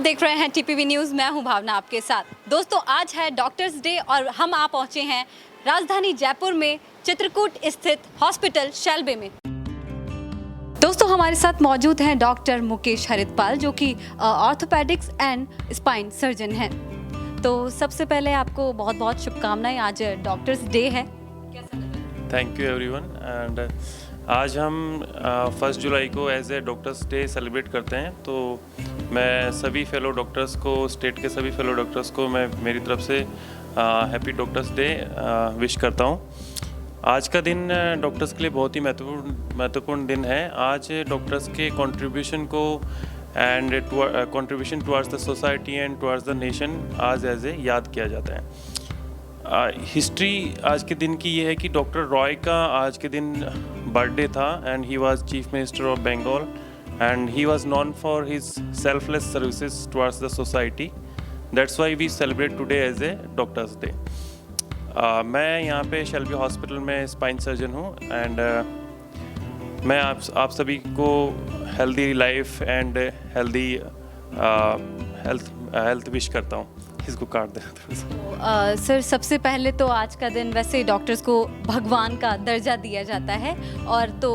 देख रहे हैं टीपीवी न्यूज़। मैं हूं भावना आपके साथ। दोस्तों, आज है डॉक्टर्स डे और हम आ पहुंचे हैं राजधानी जयपुर में चित्रकूट स्थित हॉस्पिटल शैलबे में। दोस्तों, हमारे साथ मौजूद हैं डॉक्टर मुकेश हरितपाल, जो कि ऑर्थोपेडिक्स एंड स्पाइन सर्जन हैं। तो सबसे पहले आपको बहुत बहुत शुभकामनाएं। आज डॉक्टर्स डे है। Thank you everyone. एंड आज हम 1 जुलाई को as a doctors day celebrate करते हैं। तो मैं सभी फेलो डॉक्टर्स को, स्टेट के सभी फेलो डॉक्टर्स को मैं मेरी तरफ से हैप्पी डॉक्टर्स डे विश करता हूं। आज का दिन डॉक्टर्स के लिए बहुत ही महत्वपूर्ण दिन है। आज डॉक्टर्स के कंट्रीब्यूशन को and contribution towards the society and towards the nation आज एज ए याद किया जाता है। हिस्ट्री आज के दिन की ये है कि डॉक्टर रॉय का आज के दिन बर्थडे था and he was chief minister of Bengal and he was known for his selfless services towards the society. That's why we celebrate today as a doctors day. मैं यहाँ पे शैलबे हॉस्पिटल में स्पाइन सर्जन हूँ एंड मैं आप सभी को healthy life and healthy health wish करता हूँ। इसको काट दे। सर, सबसे पहले तो आज का दिन वैसे डॉक्टर्स को भगवान का दर्जा दिया जाता है, और तो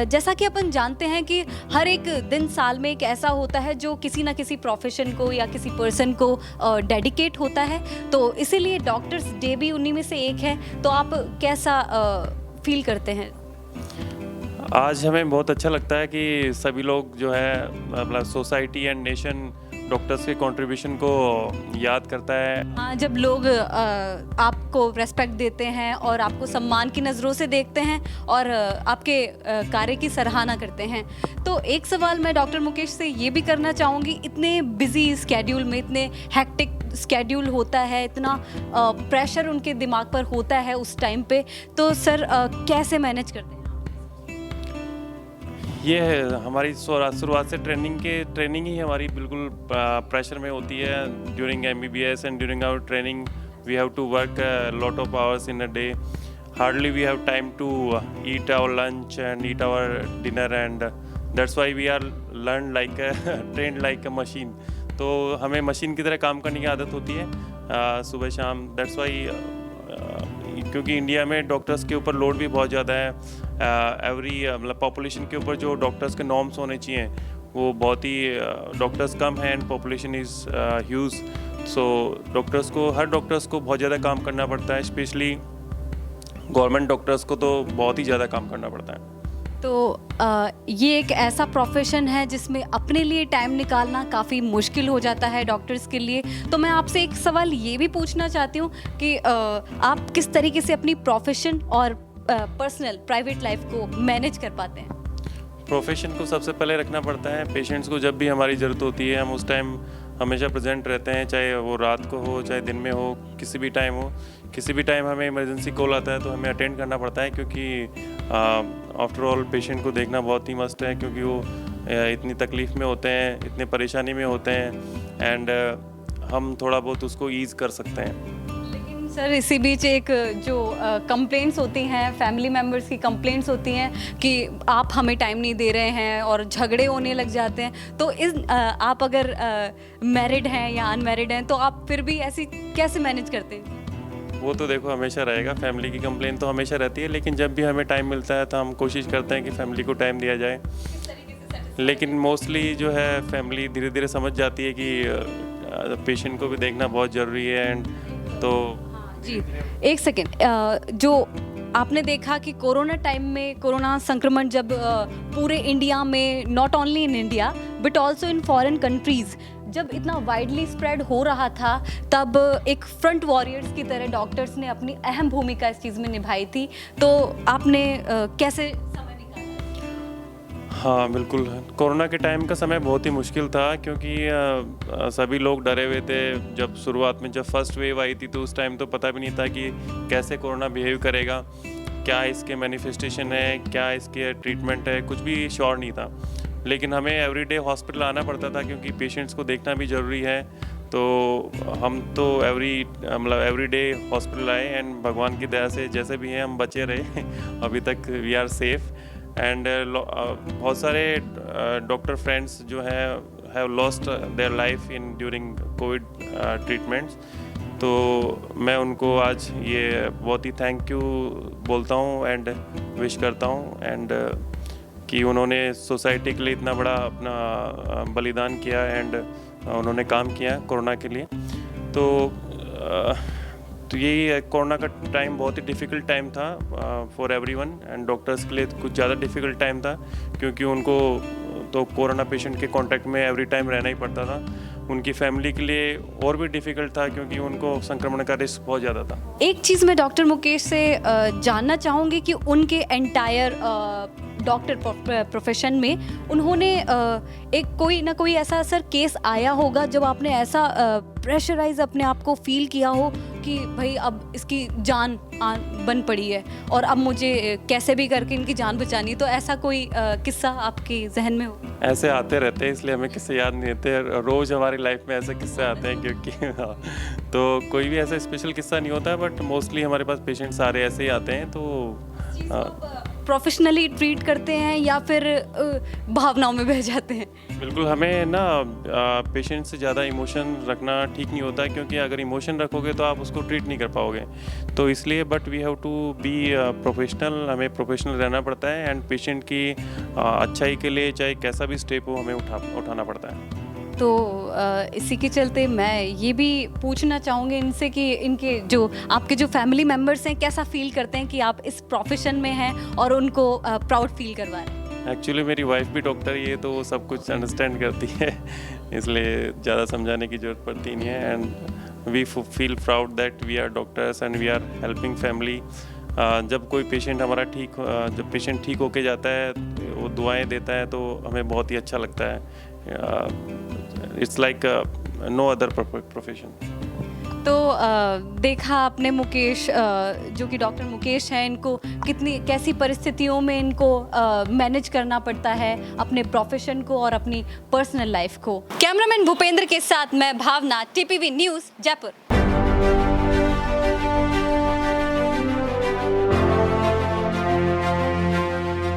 जैसा कि अपन जानते हैं कि हर एक दिन साल में एक ऐसा होता है जो किसी ना किसी प्रोफेशन को या किसी पर्सन को डेडिकेट होता है। तो इसीलिए डॉक्टर्स डे भी उन्हीं में से एक है। तो आप कैसा फील करते हैं? आज हमें बहुत अच्छा लगता है कि सभी लोग जो है मतलब सोसाइटी एंड नेशन डॉक्टर्स के कंट्रीब्यूशन को याद करता है। हाँ, जब लोग आपको रेस्पेक्ट देते हैं और आपको सम्मान की नज़रों से देखते हैं और आपके कार्य की सराहना करते हैं। तो एक सवाल मैं डॉक्टर मुकेश से ये भी करना चाहूँगी, इतने बिजी स्केड्यूल में, इतने हेक्टिक स्केड्यूल होता है, इतना प्रेशर उनके दिमाग पर होता है उस टाइम पे, तो सर कैसे मैनेज करते हैं? ये है हमारी शुरुआत से ट्रेनिंग ही हमारी बिल्कुल प्रेशर में होती है। During MBBS and during our training we have to work lot of hours in a day. Hardly we have time to eat our lunch and eat our dinner and that's why we are learn like trained like a machine. तो हमें machine की तरह काम करने की आदत होती है सुबह शाम। दैट्स व्हाई क्योंकि इंडिया में डॉक्टर्स के ऊपर लोड भी बहुत ज़्यादा है। मतलब पॉपुलेशन के ऊपर जो डॉक्टर्स के नॉर्म्स होने चाहिए वो बहुत ही डॉक्टर्स कम हैं and population is huge. So her doctors को बहुत ज़्यादा काम करना पड़ता है, स्पेशली गवर्नमेंट डॉक्टर्स को तो बहुत ही ज़्यादा काम करना पड़ता है। तो ये एक ऐसा प्रोफेशन है जिसमें अपने लिए टाइम निकालना काफ़ी मुश्किल हो जाता है डॉक्टर्स के लिए। तो मैं आपसे एक सवाल ये भी पूछना चाहती हूँ कि आप किस तरीके से अपनी प्रोफेशन और पर्सनल प्राइवेट लाइफ को मैनेज कर पाते हैं? प्रोफेशन को सबसे पहले रखना पड़ता है। पेशेंट्स को जब भी हमारी ज़रूरत होती है हम उस टाइम हमेशा प्रेजेंट रहते हैं, चाहे वो रात को हो चाहे दिन में हो, किसी भी टाइम हो। किसी भी टाइम हमें इमरजेंसी कॉल आता है तो हमें अटेंड करना पड़ता है, क्योंकि आफ्टर ऑल पेशेंट को देखना बहुत ही मस्ट है, क्योंकि वो इतनी तकलीफ़ में होते हैं, इतने परेशानी में होते हैं एंड हम थोड़ा बहुत उसको ईज़ कर सकते हैं। सर, इसी बीच एक जो कंप्लेंट्स होती हैं, फैमिली मेम्बर्स की कंप्लेंट्स होती हैं कि आप हमें टाइम नहीं दे रहे हैं और झगड़े होने लग जाते हैं। तो आप अगर मैरिड हैं या अनमैरिड हैं तो आप फिर भी ऐसी कैसे मैनेज करते हैं? वो तो देखो हमेशा रहेगा, फैमिली की कंप्लेंट तो हमेशा रहती है, लेकिन जब भी हमें टाइम मिलता है तो हम कोशिश करते हैं कि फैमिली को टाइम दिया जाए। लेकिन मोस्टली जो है फैमिली धीरे धीरे समझ जाती है कि पेशेंट को भी देखना बहुत ज़रूरी है एंड तो जी। एक सेकेंड, जो आपने देखा कि कोरोना टाइम में, कोरोना संक्रमण जब पूरे इंडिया में, not only in India but also in foreign countries, जब इतना वाइडली स्प्रेड हो रहा था, तब एक फ्रंट वॉरियर्स की तरह डॉक्टर्स ने अपनी अहम भूमिका इस चीज़ में निभाई थी। तो आपने कैसे समय निकाला? हाँ बिल्कुल, कोरोना के टाइम का समय बहुत ही मुश्किल था, क्योंकि सभी लोग डरे हुए थे। जब शुरुआत में जब फर्स्ट वेव आई थी तो उस टाइम तो पता भी नहीं था कि कैसे कोरोना बिहेव करेगा, क्या इसके मैनिफेस्टेशन है, क्या इसके ट्रीटमेंट है, कुछ भी श्योर नहीं था। लेकिन हमें एवरीडे हॉस्पिटल आना पड़ता था, क्योंकि पेशेंट्स को देखना भी ज़रूरी है। तो हम तो एवरीडे हॉस्पिटल आए एंड भगवान की दया से जैसे भी हैं हम बचे रहे अभी तक वी आर सेफ एंड बहुत सारे डॉक्टर फ्रेंड्स जो हैं have lost their life in during COVID treatments. तो मैं उनको आज ये बहुत ही थैंक यू बोलता हूँ एंड विश करता हूँ एंड कि उन्होंने सोसाइटी के लिए इतना बड़ा अपना बलिदान किया एंड उन्होंने काम किया कोरोना के लिए। तो यही कोरोना का टाइम बहुत ही डिफ़िकल्ट टाइम था फॉर एवरीवन एंड डॉक्टर्स के लिए कुछ ज़्यादा डिफ़िकल्ट टाइम था क्योंकि उनको तो कोरोना पेशेंट के कांटेक्ट में एवरी टाइम रहना ही पड़ता था। उनकी फैमिली के लिए और भी डिफ़िकल्ट था क्योंकि उनको संक्रमण का रिस्क बहुत ज़्यादा था। एक चीज़ मैं डॉक्टर मुकेश से जानना चाहूँगी कि उनके एंटायर डॉक्टर प्रोफेशन में उन्होंने एक कोई ना कोई ऐसा सर केस आया होगा जब आपने ऐसा प्रेशराइज अपने आप को फील किया हो कि भाई अब इसकी जान बन पड़ी है और अब मुझे कैसे भी करके इनकी जान बचानी है, तो ऐसा कोई किस्सा आपके जहन में हो? ऐसे आते रहते हैं इसलिए हमें किस्से याद नहीं रहते, रोज़ हमारी लाइफ में ऐसे किस्से आते हैं क्योंकि तो कोई भी ऐसा स्पेशल किस्सा नहीं होता बट मोस्टली हमारे पास पेशेंट सारे ऐसे ही आते हैं। तो प्रोफेशनली ट्रीट करते हैं या फिर भावनाओं में बह जाते हैं? बिल्कुल, हमें ना पेशेंट से ज़्यादा इमोशन रखना ठीक नहीं होता क्योंकि अगर इमोशन रखोगे तो आप उसको ट्रीट नहीं कर पाओगे। तो इसलिए but we have to be professional, हमें प्रोफेशनल रहना पड़ता है एंड पेशेंट की अच्छाई के लिए चाहे कैसा भी स्टेप हो हमें उठाना पड़ता है। तो इसी के चलते मैं ये भी पूछना चाहूँगी इनसे कि इनके जो आपके जो फैमिली मेम्बर्स हैं कैसा फील करते हैं कि आप इस प्रोफेशन में हैं और उनको प्राउड फील करवा रहे हैं? एक्चुअली मेरी वाइफ भी डॉक्टर ही है तो वो सब कुछ अंडरस्टैंड करती है इसलिए ज़्यादा समझाने की ज़रूरत पड़ती नहीं है and we feel proud that we are doctors and we are helping family. जब कोई पेशेंट हमारा जब पेशेंट ठीक होके जाता है वो दुआएं देता है तो हमें बहुत ही अच्छा लगता है। It's like no other profession. तो देखा आपने मुकेश, जो कि डॉक्टर मुकेश हैं, इनको कैसी परिस्थितियों में इनको मैनेज करना पड़ता है अपने प्रोफेशन को और अपनी पर्सनल लाइफ को। कैमरामैन भूपेंद्र के साथ मैं भावना, टीपीवी न्यूज़ जयपुर।